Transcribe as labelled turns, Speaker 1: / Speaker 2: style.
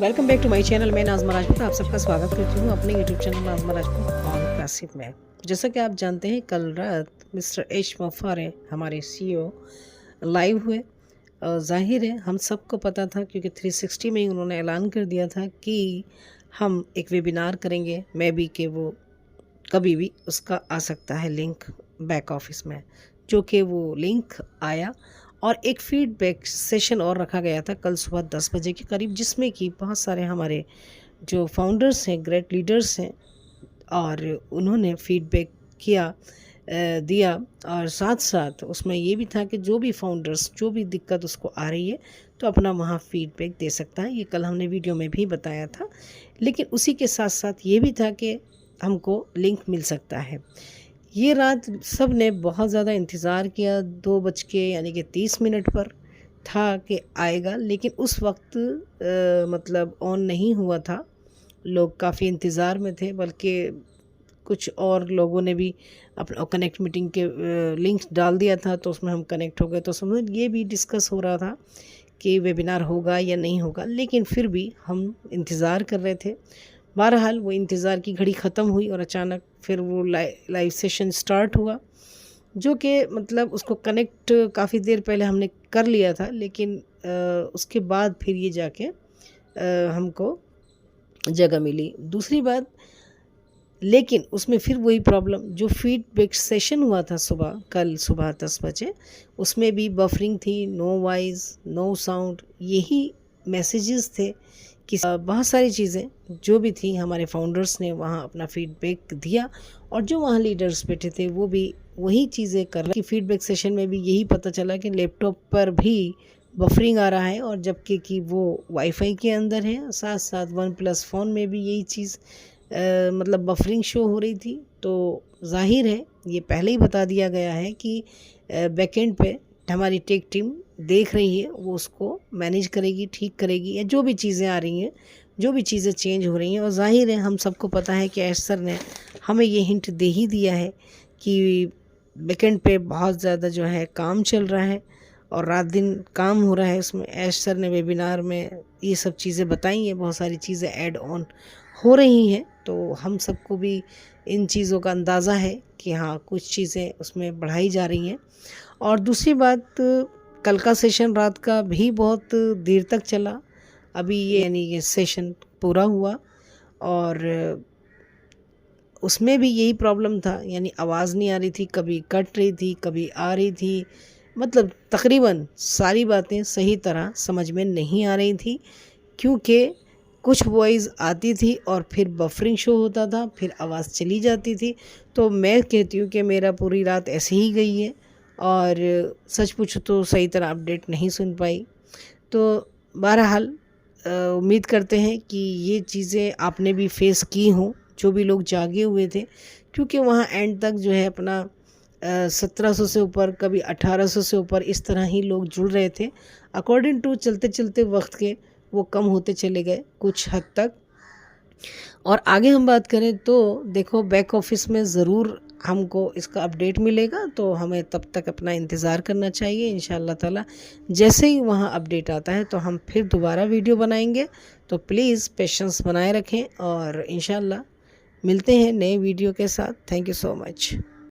Speaker 1: Welcome back to my channel. मैं नाज़मा राजपूत आप सबका स्वागत करती हूँ अपने YouTube channel Nazma Rajput on classic में। जैसा कि आप जानते हैं, कल रात मिस्टर एच मफारे हमारे सीईओ लाइव हुए। जाहिर है हम सबको पता था, क्योंकि 360 में ही उन्होंने ऐलान कर दिया था कि हम एक वेबिनार करेंगे। मे बी कि वो कभी भी उसका आ सकता है लिंक बैक ऑफिस में, जो कि वो लिंक आया। और एक फीडबैक सेशन और रखा गया था कल सुबह 10 बजे के करीब, जिसमें कि बहुत सारे हमारे जो फाउंडर्स हैं, ग्रेट लीडर्स हैं, और उन्होंने फीडबैक दिया। और साथ साथ उसमें ये भी था कि जो भी फाउंडर्स जो भी दिक्कत उसको आ रही है तो अपना वहाँ फीडबैक दे सकता है। ये कल हमने वीडियो में भी बताया था। लेकिन उसी के साथ साथ ये भी था कि हमको लिंक मिल सकता है। ये रात सब ने बहुत ज़्यादा इंतज़ार किया। 2 बज के यानी कि 30 मिनट पर था कि आएगा, लेकिन उस वक्त मतलब ऑन नहीं हुआ था। लोग काफ़ी इंतज़ार में थे, बल्कि कुछ और लोगों ने भी अपना कनेक्ट मीटिंग के लिंक डाल दिया था, तो उसमें हम कनेक्ट हो गए। तो समझ ये भी डिस्कस हो रहा था कि वेबिनार होगा या नहीं होगा, लेकिन फिर भी हम इंतज़ार कर रहे थे। बहरहाल वो इंतज़ार की घड़ी ख़त्म हुई और अचानक फिर वो लाइव सेशन स्टार्ट हुआ, जो कि मतलब उसको कनेक्ट काफ़ी देर पहले हमने कर लिया था, लेकिन उसके बाद फिर ये जाके हमको जगह मिली। दूसरी बात, लेकिन उसमें फिर वही प्रॉब्लम, जो फीडबैक सेशन हुआ था कल सुबह 10 बजे, उसमें भी बफरिंग थी, नो वॉइस नो साउंड, यही मैसेजेस थे कि बहुत सारी चीज़ें जो भी थी हमारे फाउंडर्स ने वहाँ अपना फीडबैक दिया, और जो वहाँ लीडर्स बैठे थे वो भी वही चीज़ें कर रहे। कि फीडबैक सेशन में भी यही पता चला कि लैपटॉप पर भी बफरिंग आ रहा है, और जबकि कि वो वाईफाई के अंदर है। साथ साथ वन प्लस फ़ोन में भी यही चीज़ मतलब बफरिंग शो हो रही थी। तो जाहिर है ये पहले ही बता दिया गया है कि बैकएंड पे हमारी टेक टीम देख रही है, वो उसको मैनेज करेगी, ठीक करेगी, या जो भी चीज़ें आ रही हैं, जो भी चीज़ें चेंज हो रही हैं। और जाहिर है हम सबको पता है कि ऐश सर ने हमें ये हिंट दे ही दिया है कि बैकएंड पे बहुत ज़्यादा जो है काम चल रहा है और रात दिन काम हो रहा है। उसमें ऐश सर ने वेबिनार में ये सब चीज़ें बताई हैं, बहुत सारी चीज़ें ऐड ऑन हो रही हैं। तो हम सबको भी इन चीज़ों का अंदाज़ा है कि हाँ, कुछ चीज़ें उसमें बढ़ाई जा रही हैं। और दूसरी बात, कल का सेशन रात का भी बहुत देर तक चला। अभी ये यानी ये सेशन पूरा हुआ, और उसमें भी यही प्रॉब्लम था, यानी आवाज़ नहीं आ रही थी, कभी कट रही थी, कभी आ रही थी। मतलब तकरीबन सारी बातें सही तरह समझ में नहीं आ रही थी, क्योंकि कुछ वॉइस आती थी और फिर बफरिंग शो होता था, फिर आवाज़ चली जाती थी। तो मैं कहती हूँ कि मेरा पूरी रात ऐसे ही गई है, और सच पूछो तो सही तरह अपडेट नहीं सुन पाई। तो बहरहाल उम्मीद करते हैं कि ये चीज़ें आपने भी फेस की हों, जो भी लोग जागे हुए थे, क्योंकि वहाँ एंड तक जो है अपना 1700 से ऊपर, कभी 1800 से ऊपर, इस तरह ही लोग जुड़ रहे थे। अकॉर्डिंग टू चलते चलते वक्त के वो कम होते चले गए कुछ हद तक। और आगे हम बात करें तो देखो, बैक ऑफिस में ज़रूर हमको इसका अपडेट मिलेगा, तो हमें तब तक अपना इंतज़ार करना चाहिए। इंशाअल्लाह ताला जैसे ही वहाँ अपडेट आता है तो हम फिर दोबारा वीडियो बनाएंगे। तो प्लीज़ पेशेंस बनाए रखें, और इंशाअल्लाह मिलते हैं नए वीडियो के साथ। Thank you so much.